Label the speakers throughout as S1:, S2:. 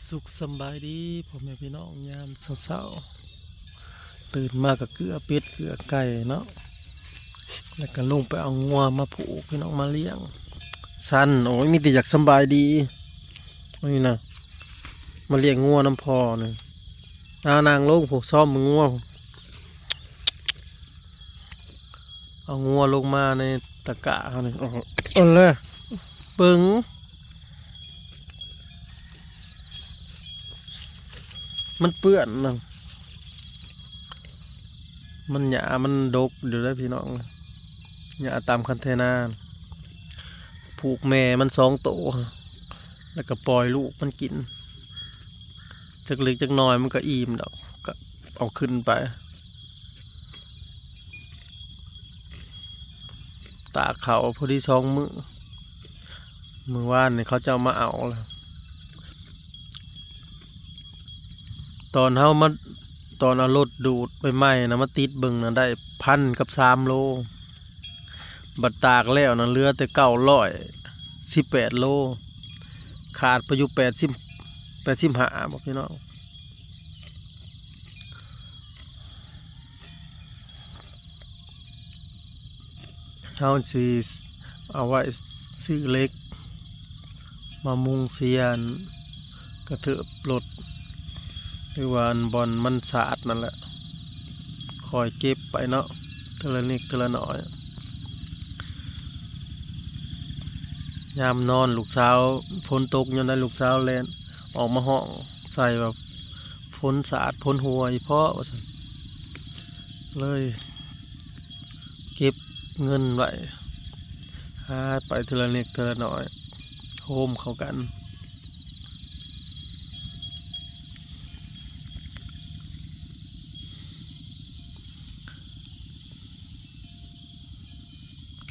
S1: สุขสบายดีพ่อแม่พี่น้องยามเช้าๆตื่นมากับเกลือเป็ดเกลือไก่เนาะแล้วก็ลงไปเอางัวมาผูกพี่น้องมาเลี้ยงสั้นโอ้ยมีแต่อยากสบายดีนี่นะมาเลี้ยงงัวน้ำพอเนี่ยนางลงผูกซ่อมมืองัวเอางัวลงมาในตะกร้าเขาเนี่ยเอาเลยปึงมันเปื้อนนะมันหยามันดกอยู่ได้พี่น้องหยาตามคันเทนาผูกแม่มัน2 ตัวแล้วก็ปล่อยลูกมันกินจักเล็กจักน้อยมันก็อิ่มดอกก็เอาขึ้นไปตากเขาพอดี2 มื้อวานนี่เขาจะมาเอาแล้วตอนเอารถดูดไปไหม้นะมาติดเบิ่งนะได้1,000 กับ 3 โลบัดตากแล้วนะเหลือแต่918 โลขาดไปอยู่85บอกพี่น้องเขาสิเอาไว้ซื้อเล็กมามุงเสียนกระเถิบรถหรือว่าบอลมันสะอาดนั่นแหละคอยเก็บไปเนาะเทละนิดเทละหน่อยยามนอนลูกสาวฝนตกยังได้ลูกสาวแลนออกมาห้องใส่แบบฝนสะอาดฝนหัวอีเพาะว่าซั่นเลยเก็บเงินไว้หาไปเทละนิดเทละหน่อยโฮมเข้ากัน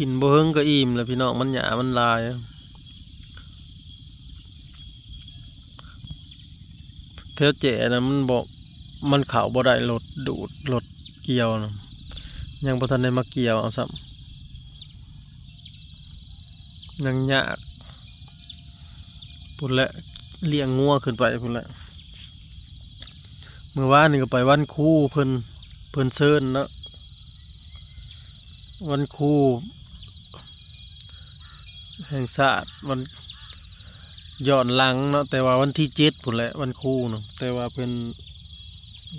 S1: กินบ่เฮิงก็อิ่มแล้วพี่น้องมันหยามันลายเทวเจ๋นะมันบอกมันเข่าบ่ได้รถดูดรถเกี่ยวนะยังบ่ทันได้มาเกี่ยวเอาซ้ำยังยากพุ่นแหละเลี้ยงงัวขึ้นไปพุ่นแหละเมื่อวานนี่ก็ไปวันครูเพิ่นเชิญเนาะวันครูแห่งชาติวันย้อนหลังเนาะแต่ว่าวันที่7พุ่นแหละวันครูเนาะแต่ว่าเพิ่น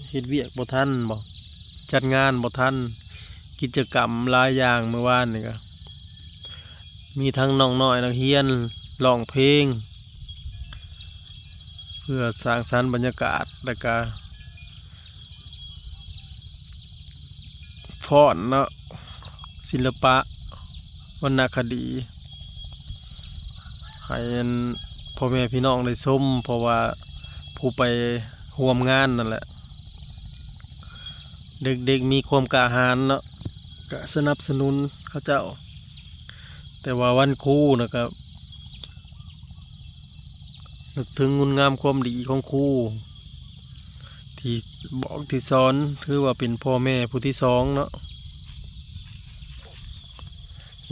S1: เฮ็ดเวียกบ่ทันบ่จัดงานบ่ทันกิจกรรมหลายอย่างเมื่อวานนี่ก็มีทั้งน้องน้อยนักเรียนร้องเพลงเพื่อสร้างสรรค์บรรยากาศและก็ฟ้อนเนาะศิลปะวรรณคดีให้พ่อแม่พี่น้องได้ชมเพราะว่าผู้ไปร่วมงานนั่นแหละเด็กๆมีความกล้าหาญเนาะก็สนับสนุนเขาเจ้าแต่ว่าวันครูนะครับนึกถึงคุณงามความดีของครูที่บอกที่สอนถือว่าเป็นพ่อแม่ผู้ที่2เนาะ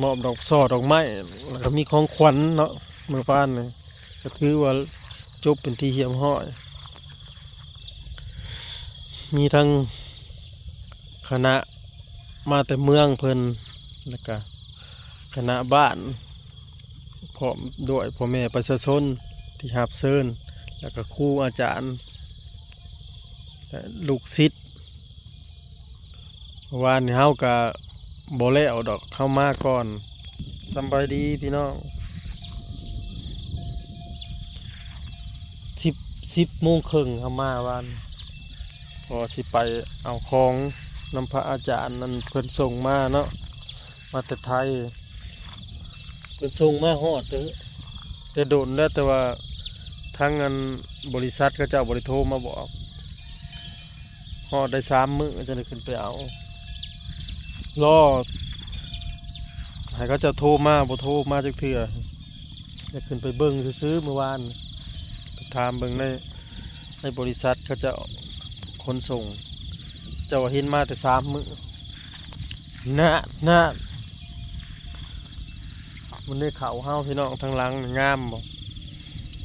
S1: มอบดอกช่อดอกไม้แล้วก็มีของขวัญเนาะเมื่อวานนี่ก็ถือว่าจบเป็นที่เหี่ยมห้อยมีทั้งคณะมาแต่เมืองเพิ่นแล้วก็คณะบ้านพร้อมด้วยพ่อแม่ประชาชนที่รับเชิญแล้วก็ครูอาจารย์และลูกศิษย์วานนี้เฮาก็บ่แล้วดอกเข้ามาก่อนสำบายดีพี่น้อง10 โมงครึ่งเข้ามาวานพอสิไปเอาของนำพระอาจารย์นั่นเพิ่นส่งมาเนาะมาแต่ไทยเพิ่นส่งมาฮอดแต่โดนแล้วแต่ว่าทางงานบริษัทเขาเจ้าบริโทรมาบอกฮอดได้3 มื้อจะได้ขึ้นไปเอารอให้เขาจะโทรมาบ่โทรมาจักเทื่อจะขึ้นไปเบิ่งซื้อเมื่อวานถามเบิ่งในบริษัทเขาจะขนส่งเจ้าเห็นมาแต่3 มื้อน่ามันได้เข่าเฮาพี่น้องทางหลังงามบ่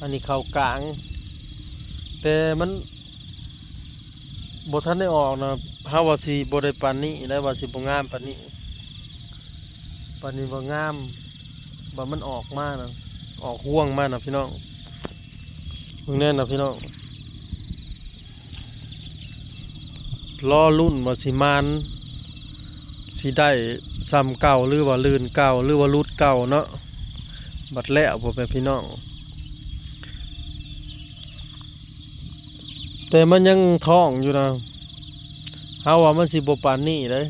S1: อันนี้เข่ากลาง แต่มันบ่ทันได้ออกนะเฮาว่าสิบ่ได้ปานนี้ได้ว่าสิบ่งามปานนี้บ่งามบ่มันออกมานะออกห่วงมานะพี่น้องเบิ่งแน่นะพี่น้องรอรุ่นว่าสิมานสิได้ซ้ำเก่าหรือว่าลื่นเก่าหรือว่ารุดเก่าเนาะบัดแล้วพ่อแม่พี่น้องแต่มันยังท้องอยู่นะเฮาว่ามันสิบ่ปานนี้เด้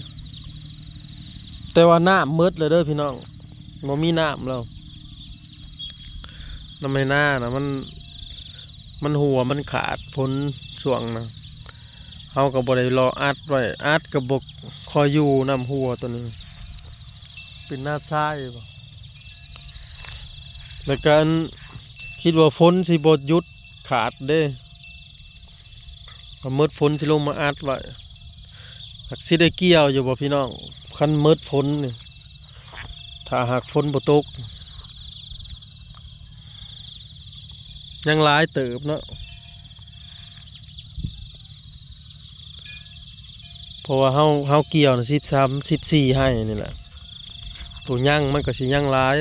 S1: แต่ว่าน้ำมืดเลยเด้อพี่น้องบ่มีน้ำแล้วน้ำไม่น่านะมันหัวมันขาดพ้นช่วงนะเฮาก็บ่ได้รออัดไว้อัดก็บ่คอยอยู่น้ำหัวตัวนี้เป็นหน้าซ้ายบ่แล้วก็คิดว่าฝนสิบ่หยุดขาดเด้ก็มืดฝนสิลงมาอัดไว้หักสิได้เกี่ยวอยู่บ่พี่น้องคันมืดฝนนี่ถ้าหากฝนบ่ตกยังหลายเติบเนาะเพราะว่าเฮาเกี่ยวนะ13 14ให้นี่แหละตัวยั่งมันก็สิยั่งหลาย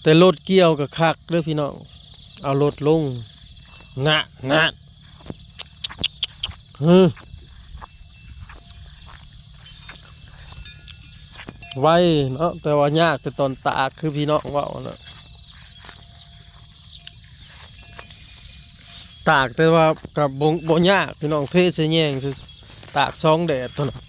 S1: แต่รถเกี่ยวก็คักเด้อพี่น้องเอารถลงงะไว้เนาะแต่ว่ายากแต่ตอนตากคือพี่น้องว่าเนาะตากแต่ว่ากับบ่ยากพี่น้องเพศใส่แยงคือตาก2แดดเท่านั้น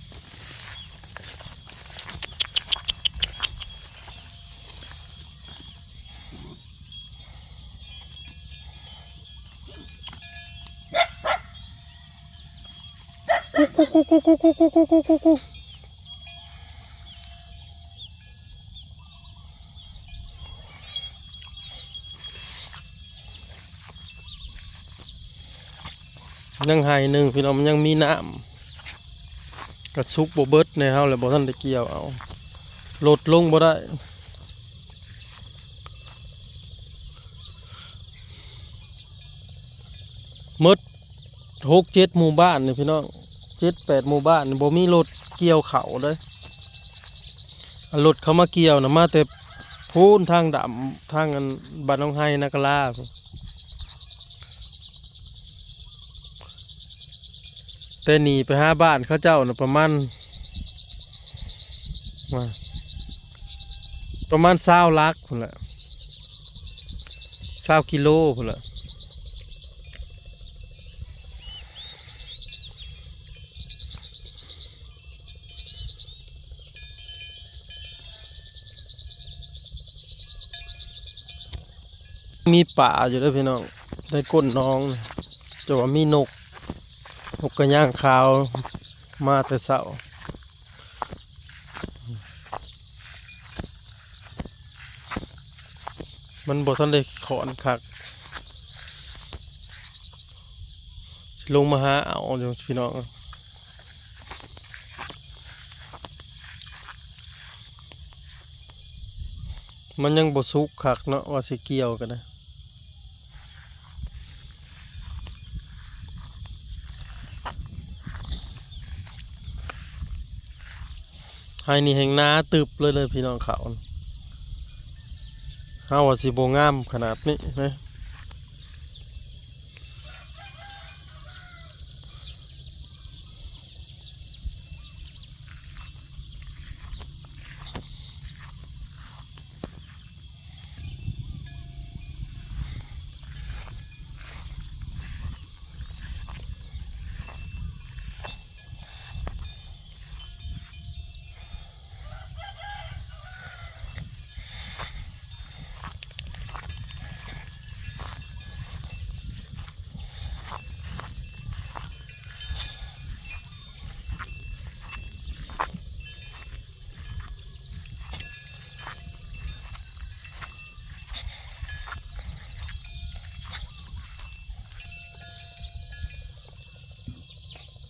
S1: ยังให้หนึ่งพี่น้องมันยังมีน้ำกระซุกบ่เบิดในเฮาเลยบ่ทันได้เกี่ยวเอาลดลงบ่ได้หมด6-7หมู่บ้านนี่พี่น้อง7-8หมู่บ้านนี่บ่มีรถเกี่ยวเขาเลยรถเขามาเกี่ยวนะมาแต่พูนทางดำทางอันบ้านหนองไห้นากะลาแต่หนีไปหาบ้านเขาเจ้านะประมาณ20 ลักพุ่นแหละ20 กิโลพุ่นแหละมีป่าอยู่ด้วยพี่น้องในก้นน้องจะว่ามีนกกระย่างขาวมาแต่เช้ามันบ่ทันได้ขอนคักสิลงมาหาเอาอยู่พี่น้องมันยังบ่สุกคักเนาะว่าสิเกี่ยวกันนะให้นี่แห่งนาตึบเลยพี่น้องเขาเฮาว่าสิบ่งามขนาดนี้นะ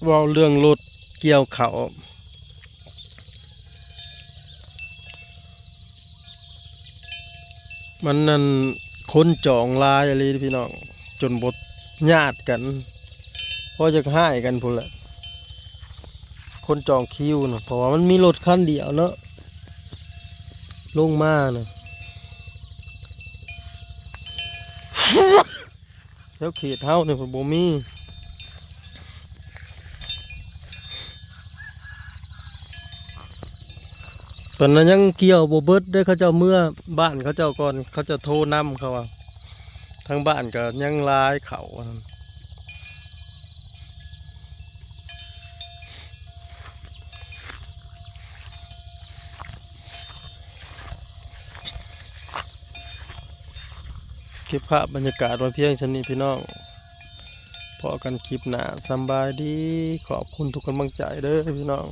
S1: ว่าเรื่องรถเกี่ยวเขามันนั่นคนจองลายอะไรพี่น้อง จนบดญาติกันเพราะจะให้กันพุ่นแหละคนจองคิวนะเพราะว่ามันมีรถคันเดียวเนาะลงมานะแล้วเขตเฮาเนี่ยผมบ่มีตอนนั้นยังเกี่ยวบ่เบิดได้เขาเจ้าเมื่อบ้านเขาเจ้าก่อนเขาจะโทรนำเขาว่าทางบ้านก็ยังลายเขาเก็บภาพบรรยากาศไว้เพียงชนี้พี่น้องพอกันคลิปหน้าสำบายดีขอบคุณทุกกำลังใจเด้อพี่น้อง